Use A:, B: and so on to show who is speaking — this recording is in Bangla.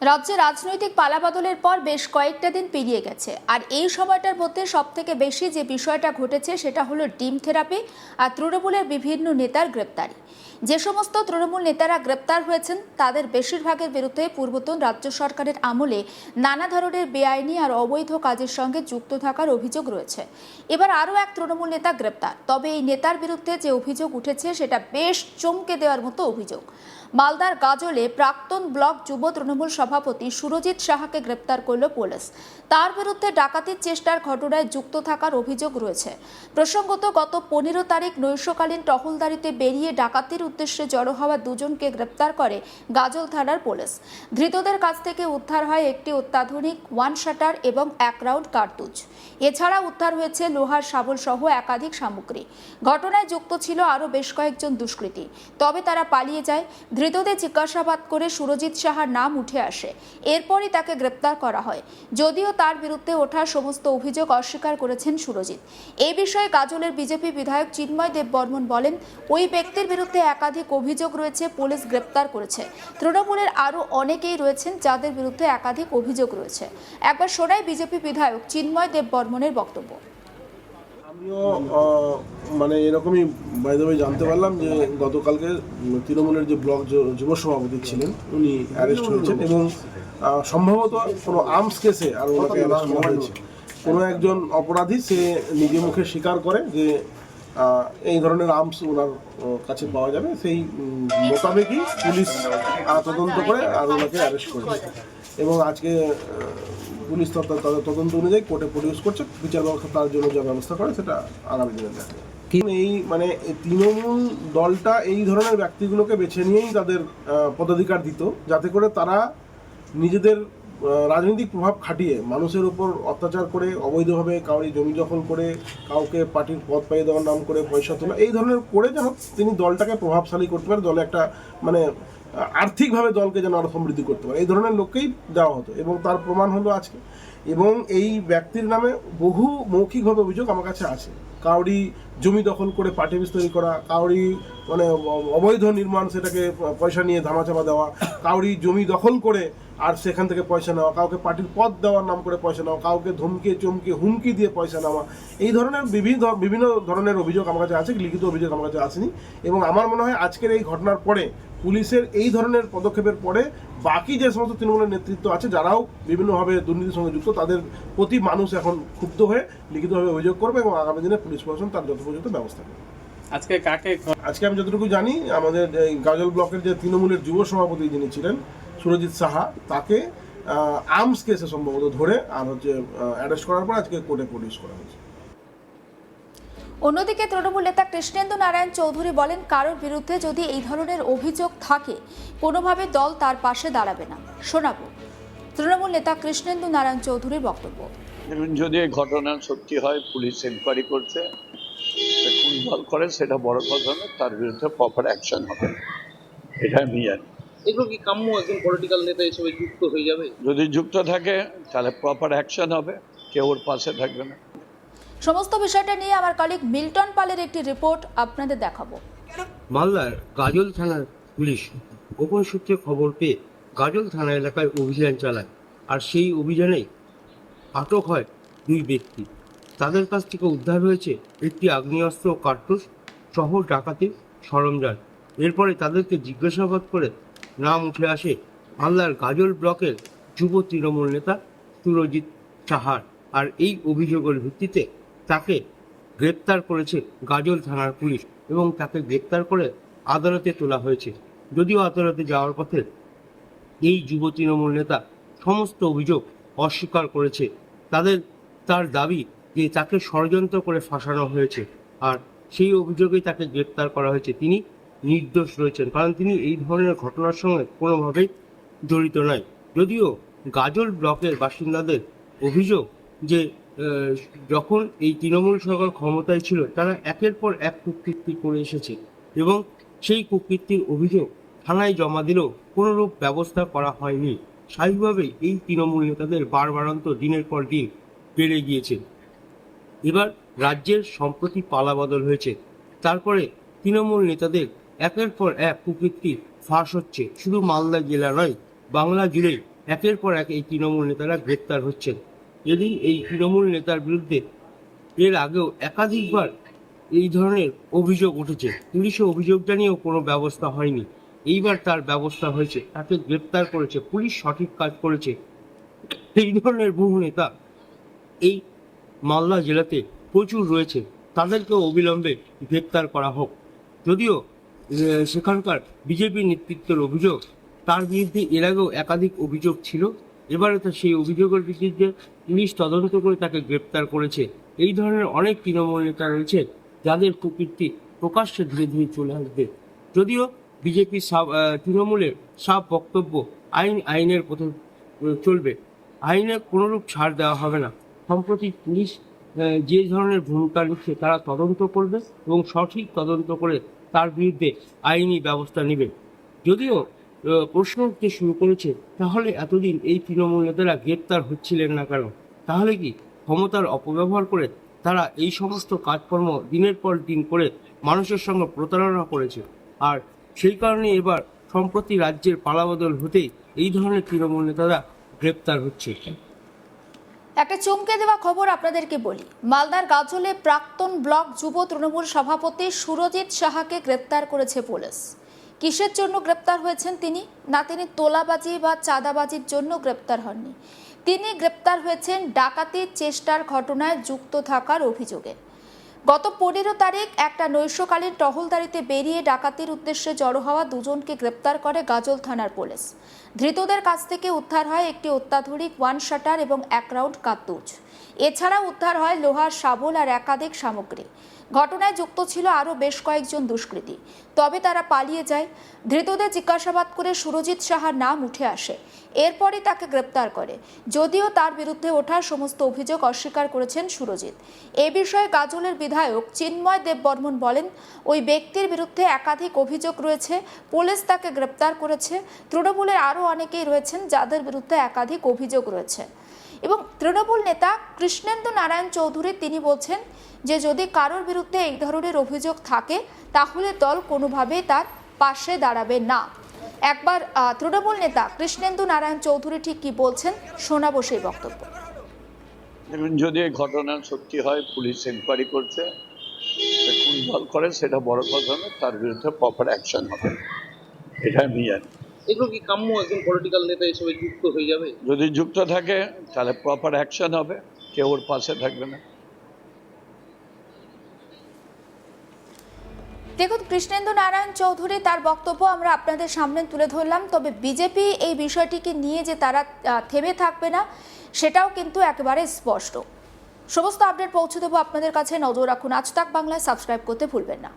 A: রাজ্যে রাজনৈতিক পালাবদলের পর বেশ কয়েকটা দিন পেরিয়ে গেছে, আর এই সময়টার মধ্যে সবথেকে বেশি যে বিষয়টা ঘটেছে সেটা হলো ডিম থেরাপি আর তৃণমূলের বিভিন্ন নেতার গ্রেপ্তারি। যে সমস্ত তৃণমূল নেতারা গ্রেপ্তার হয়েছেন তাদের বেশিরভাগের বিরুদ্ধে পূর্বতন রাজ্য সরকারের আমলে নানা ধরনের বেআইনি আর অবৈধ কাজের সঙ্গে যুক্ত থাকার অভিযোগ রয়েছে। এবার আরও এক তৃণমূল নেতা গ্রেপ্তার, তবে এই নেতার বিরুদ্ধে যে অভিযোগ উঠেছে সেটা বেশ চমকে দেওয়ার মতো অভিযোগ। মালদার গাজলে প্রাক্তন ব্লক যুব তৃণমূল সভাপতি সুরজিৎ সাহাকে গ্রেপ্তার করল পুলিশ। তার বিরুদ্ধে ডাকাতির চেষ্টার ঘটনায় যুক্ত থাকার অভিযোগ রয়েছে। প্রসঙ্গত, গত 15 তারিখ নৈশকালীন টহলদারিতে বেরিয়ে ডাকাতির উদ্দেশ্যে জড়ো হওয়া দুজনকে গ্রেপ্তার করে গাজল থানার পুলিশ। ধৃতদের কাছ থেকে উদ্ধার হয় একটি অত্যাধুনিক ওয়ান শাটার এবং 1 রাউন্ড কার্তুজ। এছাড়া উদ্ধার হয়েছে লোহার শাবল সহ একাধিক সামগ্রী। ঘটনায় যুক্ত ছিল আরও বেশ কয়েকজন দুষ্কৃতী, তবে তারা পালিয়ে যায়। ধৃতদের জিজ্ঞাসাবাদ করে সুরজিৎ সাহার নাম উঠে আসে, এরপরই তাকে গ্রেপ্তার করা হয়। যদিও তার বিরুদ্ধে ওঠা সমস্ত অভিযোগ অস্বীকার করেছেন সুরজিৎ। এই বিষয়ে গাজলের বিজেপি বিধায়ক চিন্ময় দেববর্মন বলেন, ওই ব্যক্তির বিরুদ্ধে একাধিক অভিযোগ রয়েছে, পুলিশ গ্রেপ্তার করেছে। তৃণমূলের আরও অনেকেই রয়েছেন যাদের বিরুদ্ধে একাধিক অভিযোগ রয়েছে। একবার শোনাই বিজেপি বিধায়ক চিন্ময় দেববর্মনের বক্তব্য।
B: আমিও মানে এরকমই বাইরে জানতে পারলাম যে গতকালকে তৃণমূলের যে ব্লক যুব সভাপতি ছিলেন উনি অ্যারেস্ট হয়েছেন এবং সম্ভবত কোনো আর্মস কেসে আর ওনাকে অ্যারেস্ট করা হয়েছে। কোনো একজন অপরাধী সে নিজে মুখে স্বীকার করে যে এই ধরনের আর্মস ওনার কাছে পাওয়া যাবে, সেই মোতাবেকই পুলিশ তদন্ত করে আর ওনাকে অ্যারেস্ট করেছে এবং আজকে পুলিশ তাদের তদন্ত অনুযায়ী কোর্টে প্রডিউস করছে। বিচার ব্যবস্থা তার জন্য যা ব্যবস্থা করে সেটা আগামী দিনে দেখে। এই মানে তৃণমূল দলটা এই ধরনের ব্যক্তিগুলোকে বেছে নিয়েই তাদের পদাধিকার দিত, যাতে করে তারা নিজেদের রাজনৈতিক প্রভাব খাটিয়ে মানুষের উপর অত্যাচার করে, অবৈধভাবে কাউরি জমি দখল করে, কাউকে পার্টির পদ পাইয়ে দেওয়ার নাম করে পয়সা তোলা, এই ধরনের করে যেন তিনি দলটাকে প্রভাবশালী করতে পারে, দলে একটা মানে আর্থিকভাবে দলকে যেন আরো সমৃদ্ধি করতে পারে, এই ধরনের লোককেই দেওয়া হতো এবং তার প্রমাণ হলো আজকে। এবং এই ব্যক্তির নামে বহু মৌখিকভাবে অভিযোগ আমার কাছে আছে। কাউরি জমি দখল করে পার্টি অফিস তৈরি করা, কাউরি মানে অবৈধ নির্মাণ সেটাকে পয়সা নিয়ে ধামাচাপা দেওয়া, কাউরি জমি দখল করে আর সেখান থেকে পয়সা নেওয়া, কাউকে পার্টির পদ দেওয়ার নাম করে পয়সা নেওয়া, কাউকে ধমকিয়ে চমকিয়ে হুমকি দিয়ে পয়সা নেওয়া, এই ধরনের বিভিন্ন ধরনের অভিযোগ আমার কাছে আছে। লিখিত অভিযোগ আমার কাছে আসেনি এবং আমার মনে হয় আজকের এই ঘটনার পরে পুলিশের এই ধরনের পদক্ষেপের পরে বাকি যে সমস্ত তৃণমূলের নেতৃত্ব আছে যারাও বিভিন্নভাবে দুর্নীতির সঙ্গে যুক্ত, তাদের প্রতি মানুষ এখন ক্ষুব্ধ হয়ে লিখিতভাবে অভিযোগ করবে এবং আগামী দিনে পুলিশ প্রশাসন তার যথোপযুক্ত ব্যবস্থা করবে। আজকে আমি যতটুকু জানি আমাদের এই গাজল ব্লকের যে তৃণমূলের যুব সভাপতি যিনি ছিলেন সুরজিৎ সাহা, তাকে আর্মস কেসে সম্ভবত ধরে আর অ্যারেস্ট করার পর আজকে কোর্টে প্রডিউস করা হয়েছে।
A: অন্যদিকে তৃণমূল নেতা কৃষ্ণেন্দু নারায়ণ চৌধুরী বলেন, কারোর বিরুদ্ধে যদি এই ধরনের অভিযোগ থাকে কোনোভাবে দল তার পাশে দাঁড়াবে না। শোনাবো তৃণমূল নেতা কৃষ্ণেন্দু নারায়ণ চৌধুরীর বক্তব্য।
C: যদি এই ঘটনা সত্যি হয়, পুলিশ এনকোয়ারি করছে, কোন দল করে সেটা বড় কথা না, তার বিরুদ্ধে প্রপার অ্যাকশন হবে, এটা আমি জানি।
D: এগুলো কি কাম্য একজন পলিটিক্যাল নেতা হিসেবে যুক্ত হয়ে যাবে?
C: যদি যুক্ত থাকে তাহলে প্রপার অ্যাকশন হবে, কেউ ওর পাশে থাকবে না।
A: সমস্ত বিষয়টা নিয়ে আমার কলিগ মিল্টন পালের একটি রিপোর্ট আপনাদের দেখাবো।
E: মালদার গাজল থানার পুলিশ গোপন সূত্রে খবর পেয়ে গাজল থানা এলাকায় অভিযান চালায়, আর সেই অভিযানে আটক হয় 2 ব্যক্তি। তাদের কাছ থেকে উদ্ধার হয়েছে একটি আগ্নেয়াস্ত্র ও কার্তুজ সহ ডাকাতির সরঞ্জাম। এরপরে তাদেরকে জিজ্ঞাসাবাদ করে নাম উঠে আসে মালদার গাজল ব্লকের যুব তৃণমূল নেতা সুরজিৎ সাহার, আর এই অভিযোগের ভিত্তিতে তাকে গ্রেপ্তার করেছে গাজল থানার পুলিশ এবং তাকে গ্রেপ্তার করে আদালতে তোলা হয়েছে। যদিও আদালতে যাওয়ার পথে এই যুব তৃণমূল নেতা সমস্ত অভিযোগ অস্বীকার করেছে। তার দাবি যে তাকে ষড়যন্ত্র করে ফাঁসানো হয়েছে, আর সেই অভিযোগেই তাকে গ্রেপ্তার করা হয়েছে। তিনি নির্দোষ রয়েছেন, কারণ তিনি এই ধরনের ঘটনার সঙ্গে কোনোভাবেই জড়িত নয়। যদিও গাজল ব্লকের বাসিন্দাদের অভিযোগ যে যখন এই তৃণমূল সরকার ক্ষমতায় ছিল তারা একের পর এক কুকীর্তি করে এসেছে এবং সেই কুকীর্তির অভিযোগ থানায় জমা দিলেও কোনোরূপ ব্যবস্থা করা হয়নি। স্বাভাবিকভাবেই এই তৃণমূল নেতাদের বাড়বাড়ন্ত দিনের পর দিন বেড়ে গিয়েছে। এবার রাজ্যের সম্প্রতি পালাবদল হয়েছে, তারপরে তৃণমূল নেতাদের একের পর এক কুকীর্তি ফাঁস হচ্ছে। শুধু মালদা জেলা নয়, বাংলা জুড়েই একের পর এক এই তৃণমূল নেতারা গ্রেপ্তার হচ্ছেন। যেদিন এই তৃণমূল নেতার বিরুদ্ধে এর আগেও একাধিকবার এই ধরনের অভিযোগ উঠেছে, পুলিশে অভিযোগ জানিয়েও কোনো ব্যবস্থা হয়নি। এইবার তার ব্যবস্থা হয়েছে, তাকে গ্রেপ্তার করেছে পুলিশ, সঠিক কাজ করেছে। এই ধরনের বহু নেতা এই মালদা জেলাতে প্রচুর রয়েছে, তাদেরকেও অবিলম্বে গ্রেপ্তার করা হোক। যদিও সেখানকার বিজেপি নেতৃত্বের অভিযোগ, তার বিরুদ্ধে এর আগেও একাধিক অভিযোগ ছিল, এবারে তো সেই অভিযোগের বিরুদ্ধে পুলিশ তদন্ত করে তাকে গ্রেপ্তার করেছে। এই ধরনের অনেক তৃণমূল নেতা রয়েছে যাদের কুকীর্তি প্রকাশ্যে ধীরে ধীরে চলে আসবে। যদিও বিজেপি তৃণমূলের সাফ বক্তব্য, আইনের পথে চলবে, আইনে কোনোরূপ ছাড় দেওয়া হবে না। সম্প্রতি পুলিশ যে ধরনের ভূমিকা নিচ্ছে তারা তদন্ত করবে এবং সঠিক তদন্ত করে তার বিরুদ্ধে আইনি ব্যবস্থা নেবে। যদিও প্রশ্ন উঠতে শুরু করেছে, তাহলে এতদিন এই তৃণমূল নেতারা গ্রেপ্তার হচ্ছিলেন না কেন? তাহলে কি ক্ষমতার অপব্যবহার করে তারা এই সমস্ত কাজকর্ম দিনের পর দিন করে মানুষের সঙ্গে প্রতারণা করেছে? আর সেই কারণে এবার সম্প্রতি রাজ্যের পালাবদল হতেই এই ধরনের তৃণমূল নেতারা গ্রেপ্তার হচ্ছে।
A: একটা চমকে দেওয়া খবর আপনাদেরকে বলি, মালদার গাজলে প্রাক্তন ব্লক যুব তৃণমূল সভাপতি সুরজিৎ সাহাকে গ্রেপ্তার করেছে পুলিশ। কিসের জন্য গ্রেপ্তার হয়েছেন তিনি? না, তিনি তোলাবাজি বা চাঁদাবাজির জন্য গ্রেপ্তার হননি। তিনি গ্রেপ্তার হয়েছেন ডাকাতির চেষ্টার ঘটনায় যুক্ত থাকার অভিযোগে। গত 15 তারিখ একটা নৈশকালীন টহলদারিতে বেরিয়ে ডাকাতির উদ্দেশ্যে জড়ো হওয়া দুজনকে গ্রেপ্তার করে গাজল থানার পুলিশ। ধৃতদের কাছ থেকে উদ্ধার হয় একটি অত্যাধুনিক ওয়ান শাটার এবং 1 রাউন্ড কার্তুজ। এছাড়া উদ্ধার হয় লোহার শাবল আর একাধিক সামগ্রী। ঘটনায় যুক্ত ছিল আরও বেশ কয়েকজন দুষ্কৃতী, তবে তারা পালিয়ে যায়। ধৃতদের জিজ্ঞাসাবাদ করে সুরজিৎ সাহার নাম উঠে আসে, এরপরই তাকে গ্রেপ্তার করে। যদিও তার বিরুদ্ধে ওঠা সমস্ত অভিযোগ অস্বীকার করেছেন সুরজিৎ। এ বিষয়ে গাজলের বিধায়ক চিন্ময় দেববর্মন বলেন, ওই ব্যক্তির বিরুদ্ধে একাধিক অভিযোগ রয়েছে, পুলিশ তাকে গ্রেপ্তার করেছে। তৃণমূলের আরও অনেকেই রয়েছেন যাদের বিরুদ্ধে একাধিক অভিযোগ রয়েছে। এবং তৃণমূল নেতা কৃষ্ণেন্দু নারায়ণ চৌধুরী তিনি বলছেন যে যদি কারোর বিরুদ্ধে এই ধরনের অভিযোগ থাকে তাহলে দল কোনোভাবেই তার পাশে দাঁড়াবে না। একবার তৃণমূল নেতা কৃষ্ণেন্দু নারায়ণ চৌধুরী ঠিক কি বলছেন শোনাবো সেই বক্তব্য।
C: দেখুন, যদি এই ঘটনা সত্যি হয়, পুলিশ এনকোয়ারি করছে, খুন ভাল করে সেটা বড় কথা নয়, তার বিরুদ্ধে প্রপার অ্যাকশন হবে, এটা আমি জানি।
D: এগুলো কি কাম্য একজন পলিটিক্যাল নেতা এসবে যুক্ত হয়ে যাবে?
C: যদি যুক্ত থাকে তাহলে প্রপার অ্যাকশন হবে, কেউ ওর পাশে থাকবে না।
A: দেখুন, কৃষ্ণেন্দু নারায়ণ চৌধুরী তার বক্তব্য আমরা আপনাদের সামনে তুলে ধরলাম। তবে বিজেপি এই বিষয়টিকে নিয়ে যে তারা থেমে থাকবে না সেটাও কিন্তু একেবারে স্পষ্ট। সমস্ত আপডেট পৌঁছে দেবো আপনাদের কাছে, নজর রাখুন আজ তাক বাংলায়, সাবস্ক্রাইব করতে ভুলবেন না।